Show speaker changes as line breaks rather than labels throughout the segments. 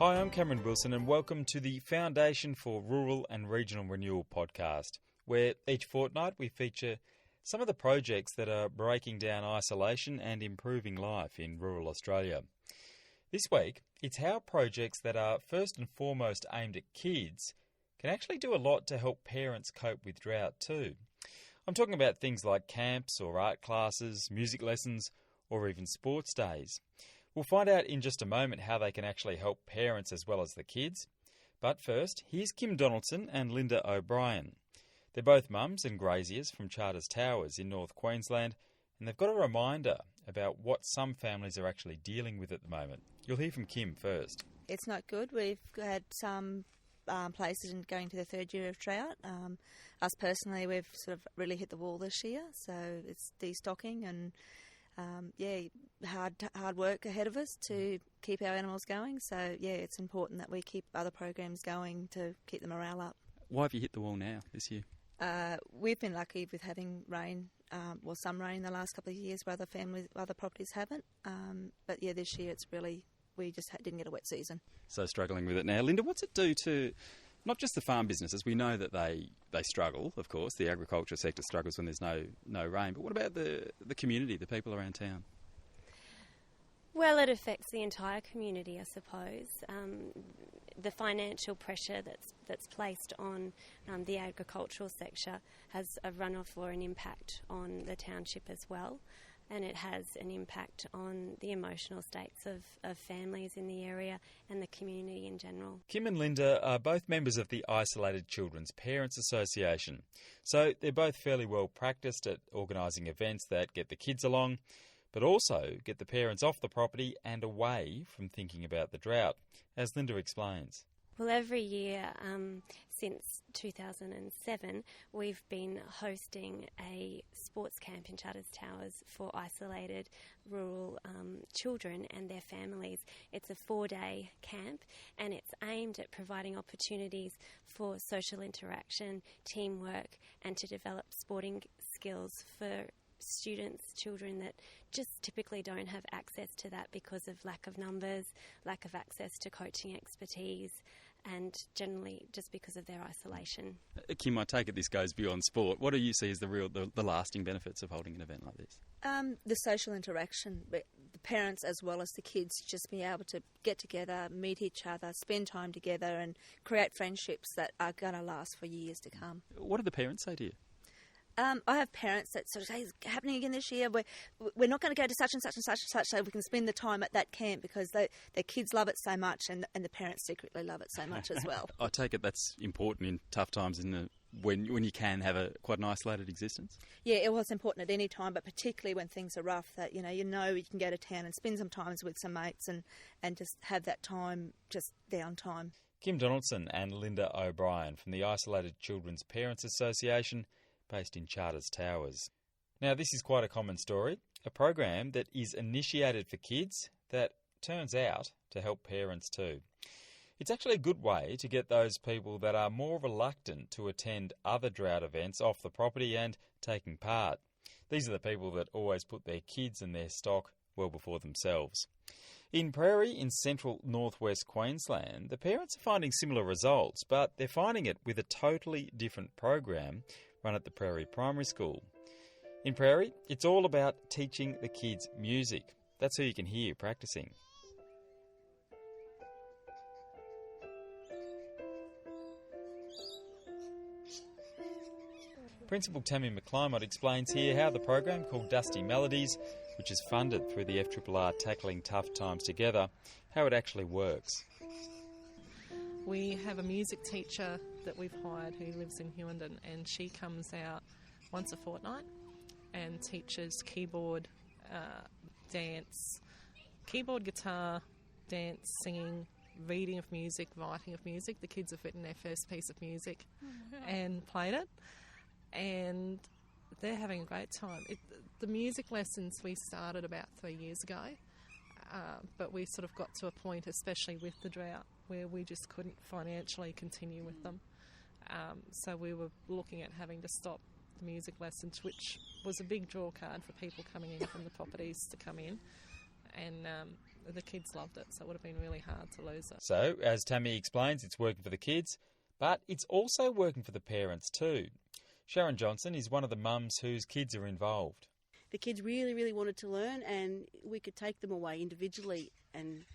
Hi, I'm Cameron Wilson and welcome to the Foundation for Rural and Regional Renewal podcast, where each fortnight we feature some of the projects that are breaking down isolation and improving life in rural Australia. This week, it's how projects that are first and foremost aimed at kids can actually do a lot to help parents cope with drought too. I'm talking about things like camps or art classes, music lessons, or even sports days. We'll find out in just a moment how they can actually help parents as well as the kids. But first, here's Kim Donaldson and Linda O'Brien. They're both mums and graziers from Charters Towers in North Queensland, and they've got a reminder about what some families are actually dealing with at the moment. You'll hear from Kim first.
It's not good. We've had some places going to the third year of drought. Us personally, we've sort of really hit the wall this year, so it's destocking and hard work ahead of us to keep our animals going. So, it's important that we keep other programs going to keep the morale up.
Why have you hit the wall now this year?
We've been lucky with having rain, some rain in the last couple of years where other properties haven't. But this year it's really, we just didn't get a wet season.
So struggling with it now. Linda, what's it do to not just the farm businesses? We know that they struggle, of course. The agriculture sector struggles when there's no rain. But what about the community, the people around town?
Well, it affects the entire community, I suppose. The financial pressure that's placed on the agricultural sector has a runoff or an impact on the township as well. And it has an impact on the emotional states of families in the area and the community in general. Kim
and Linda are both members of the Isolated Children's Parents Association, so they're both fairly well practiced at organising events that get the kids along, but also get the parents off the property and away from thinking about the drought, as Linda explains.
Well, every year since 2007, we've been hosting a sports camp in Charters Towers for isolated rural children and their families. It's a 4-day camp and it's aimed at providing opportunities for social interaction, teamwork and to develop sporting skills for children that just typically don't have access to that because of lack of numbers, lack of access to coaching expertise, and generally just because of their isolation.
Kim, I take it this goes beyond sport. What do you see as the lasting benefits of holding an event like this?
The social interaction, the parents as well as the kids, just being able to get together, meet each other, spend time together and create friendships that are going to last for years to come.
What do the parents say to you?
I have parents that sort of say, it's happening again this year, we're not going to go to such and such and such and such so we can spend the time at that camp because their kids love it so much and the parents secretly love it so much as well.
I take it that's important in tough times when you can have quite an isolated existence?
Yeah, it was important at any time, but particularly when things are rough, that you can go to town and spend some time with some mates and just have that time, just downtime.
Kim Donaldson and Linda O'Brien from the Isolated Children's Parents Association, based in Charters Towers. Now, this is quite a common story, a program that is initiated for kids that turns out to help parents too. It's actually a good way to get those people that are more reluctant to attend other drought events off the property and taking part. These are the people that always put their kids and their stock well before themselves. In Prairie, in central northwest Queensland, the parents are finding similar results, but they're finding it with a totally different program run at the Prairie Primary School. In Prairie, it's all about teaching the kids music. That's who you can hear practicing. Principal Tammy McClymont explains here how the program called Dusty Melodies, which is funded through the FRRR Tackling Tough Times Together, how it actually works.
We have a music teacher that we've hired who lives in Hewenden, and she comes out once a fortnight and teaches keyboard, dance, keyboard, guitar, dance, singing, reading of music, writing of music. The kids have written their first piece of music and played it, and they're having a great time. The music lessons we started about 3 years ago, but we sort of got to a point, especially with the drought, where we just couldn't financially continue with them. So we were looking at having to stop the music lessons, which was a big draw card for people coming in from the properties to come in. And the kids loved it, so it would have been really hard to lose it.
So, as Tammy explains, it's working for the kids, but it's also working for the parents too. Sharon Johnson is one of the mums whose kids are involved.
The kids really, really wanted to learn, and we could take them away individually and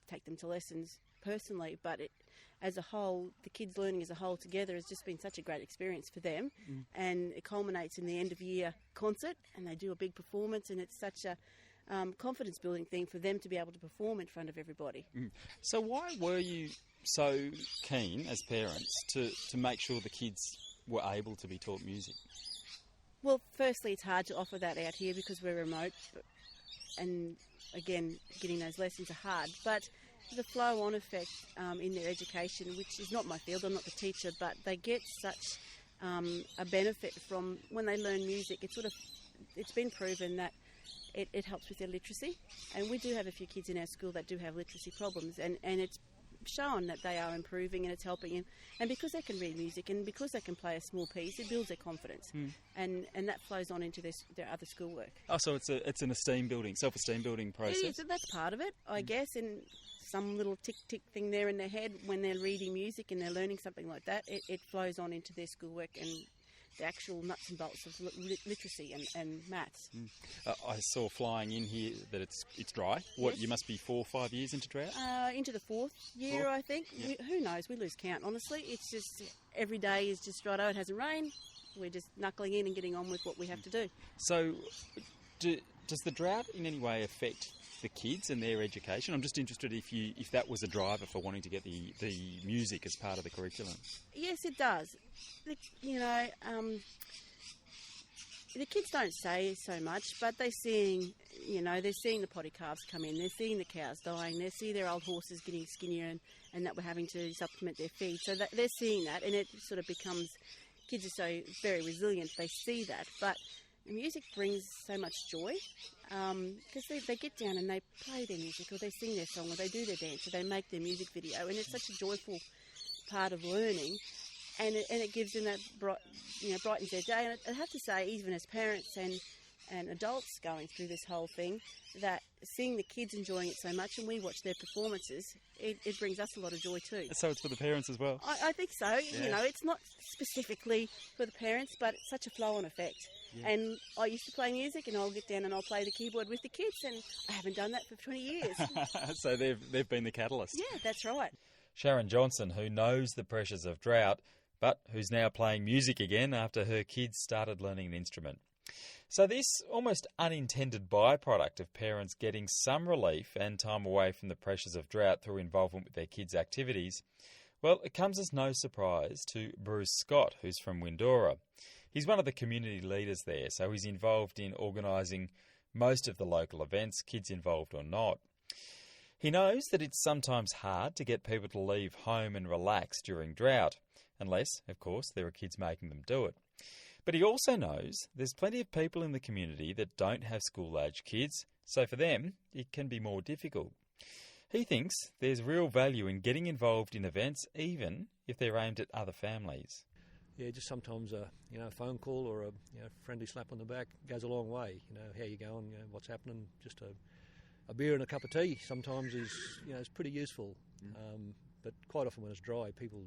take them to lessons personally, but as a whole, the kids learning as a whole together has just been such a great experience for them, and it culminates in the end of year concert, and they do a big performance, and it's such a confidence building thing for them to be able to perform in front of everybody.
So why were you so keen as parents to make sure the kids were able to be taught music?
Well, firstly, it's hard to offer that out here because we're remote, and again, getting those lessons are hard, but the flow-on effect in their education, which is not my field, I'm not the teacher, but they get such a benefit from when they learn music. It's been proven that it helps with their literacy, and we do have a few kids in our school that do have literacy problems, and it's shown that they are improving and it's helping, and because they can read music and because they can play a small piece, it builds their confidence, and that flows on into their other schoolwork.
Oh, so it's an self-esteem building process.
It is, and that's part of it, I guess, and some little tick thing there in their head when they're reading music and they're learning something like that, it flows on into their schoolwork and the actual nuts and bolts of literacy and maths.
I saw flying in here that it's dry. What, yes. You must be 4 or 5 years into drought?
Into the fourth year, I think. Yeah. Who knows? We lose count, honestly. It's just every day is just right. Oh, it hasn't rained. We're just knuckling in and getting on with what we have to do.
So does the drought in any way affect the kids and their education? I'm just interested if that was a driver for wanting to get the music as part of the curriculum.
Yes, it does. The kids don't say so much, but they're seeing the potty calves come in, they're seeing the cows dying, they see their old horses getting skinnier and that we're having to supplement their feed. So they're seeing that, and it sort of becomes, kids are so very resilient, they see that. But the music brings so much joy because they get down and they play their music, or they sing their song, or they do their dance, or they make their music video, and it's such a joyful part of learning, and it gives them that brightens their day. And I have to say, even as parents and adults going through this whole thing, that seeing the kids enjoying it so much, and we watch their performances, it brings us a lot of joy too.
So it's for the parents as well?
I think so. Yeah. It's not specifically for the parents, but it's such a flow-on effect. Yeah. And I used to play music, and I'll get down and I'll play the keyboard with the kids, and I haven't done that for 20 years.
So they've been the catalyst.
Yeah, that's right.
Sharon Johnson, who knows the pressures of drought, but who's now playing music again after her kids started learning an instrument. So this almost unintended byproduct of parents getting some relief and time away from the pressures of drought through involvement with their kids' activities, well, it comes as no surprise to Bruce Scott, who's from Windora. He's one of the community leaders there, so he's involved in organising most of the local events, kids involved or not. He knows that it's sometimes hard to get people to leave home and relax during drought, unless, of course, there are kids making them do it. But he also knows there's plenty of people in the community that don't have school-age kids, so for them it can be more difficult. He thinks there's real value in getting involved in events, even if they're aimed at other families.
Yeah, just sometimes a phone call or a friendly slap on the back goes a long way. How you going? What's happening? Just a beer and a cup of tea sometimes is pretty useful. But quite often when it's dry, people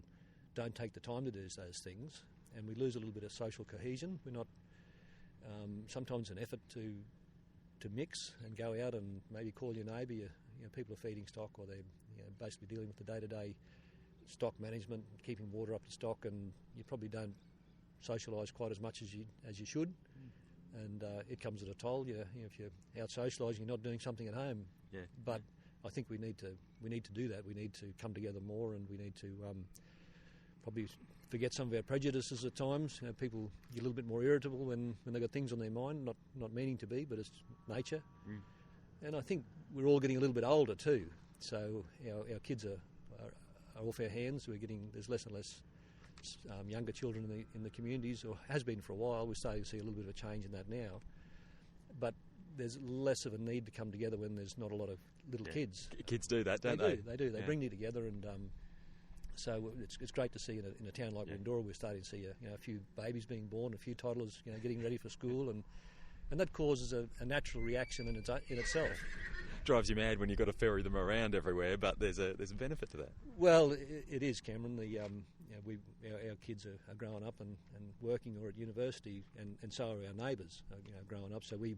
don't take the time to do those things, and we lose a little bit of social cohesion. We're not sometimes an effort to mix and go out and maybe call your neighbour. People are feeding stock, or they're basically dealing with the day-to-day stock management, keeping water up to stock, and you probably don't socialise quite as much as you should, and it comes at a toll. If you're out socialising, you're not doing something at home.
Yeah.
But I think we need to do that. We need to come together more, and we need to probably forget some of our prejudices at times. People get a little bit more irritable when they've got things on their mind, not meaning to be, but it's nature. And I think we're all getting a little bit older too, so our kids are off our hands. There's less and less younger children in the communities, or has been for a while. We're starting to see a little bit of a change in that now, but there's less of a need to come together when there's not a lot of little kids.
Kids do that, don't they?
They do. They bring you together, and so it's great to see in a town like Windora, we're starting to see a few babies being born, a few toddlers getting ready for school, and that causes a natural reaction in itself.
drives you mad when you've got to ferry them around everywhere, but there's a benefit to that.
Well, it is, Cameron. Our kids are growing up and working or at university, and so are our neighbours, growing up. So we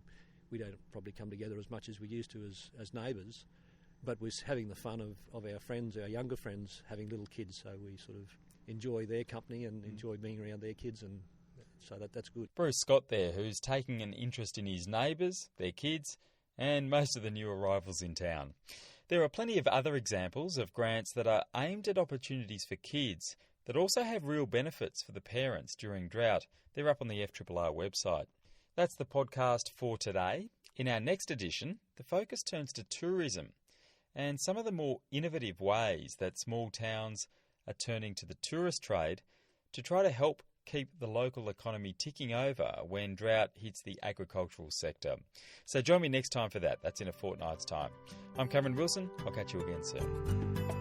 don't probably come together as much as we used to as neighbours, but we're having the fun of our friends, our younger friends, having little kids. So we sort of enjoy their company and enjoy being around their kids, and so that's good.
Bruce Scott there, who's taking an interest in his neighbours, their kids, and most of the new arrivals in town. There are plenty of other examples of grants that are aimed at opportunities for kids that also have real benefits for the parents during drought. They're up on the FRRR website. That's the podcast for today. In our next edition, the focus turns to tourism and some of the more innovative ways that small towns are turning to the tourist trade to try to help keep the local economy ticking over when drought hits the agricultural sector. So join me next time for that. That's in a fortnight's time. I'm Cameron Wilson. I'll catch you again soon.